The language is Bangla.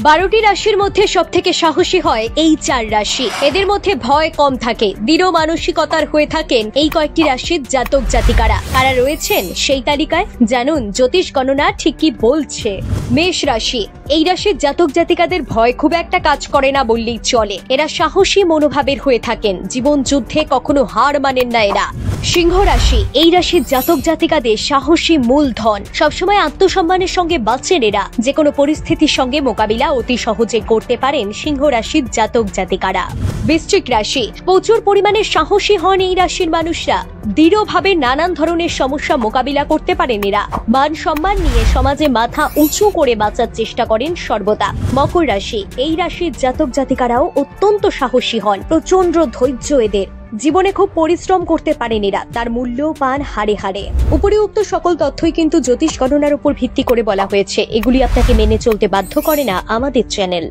12টি রাশির মধ্যে সবথেকে সাহসী হয় এই 4 রাশি। এদের মধ্যে ভয় কম থাকে, দৃঢ় মানসিকতার হয়ে থাকেন এই কয়েকটি রাশির জাতক জাতিকারা। কারা রয়েছেন সেই তালিকায় জানুন জ্যোতিষ গণনা ঠিক কি বলছে। মেষ রাশি। এই রাশির জাতক জাতিকাদের ভয় খুব একটা কাজ করে না বললেই চলে। এরা সাহসী মনোভাবের হয়ে থাকেন, জীবন যুদ্ধে কখনো হার মানেন না এরা। সিংহ রাশি। এই রাশির জাতক জাতিকাদের সাহসী মূলধন, সবসময় আত্মসম্মানের সঙ্গে বাঁচেন এরা। যে কোনো পরিস্থিতির সঙ্গে মোকাবিলা অতি সহজে করতে পারেন সিংহ রাশির জাতক জাতিকারা। বৃশ্চিক রাশি। প্রচুর পরিমাণে সাহসী হন এই রাশির মানুষরা, দৃঢ়ভাবে নানান ধরনের সমস্যা মোকাবিলা করতে পারেন এরা। মান সম্মান নিয়ে সমাজে মাথা উঁচু করে বাঁচার চেষ্টা করেন সর্বদা। মকর রাশি। এই রাশির জাতক জাতিকারাও অত্যন্ত সাহসী হন, প্রচন্ড ধৈর্য এদের। জীবনে খুব পরিশ্রম করতে পারেন এরা, তার মূল্য পান হাড়ে হাড়ে। উপরিউক্ত সকল তথ্যই কিন্তু জ্যোতিষ গণনার উপর ভিত্তি করে বলা হয়েছে, এগুলি আপনাকে মেনে চলতে বাধ্য করে না আমাদের চ্যানেল।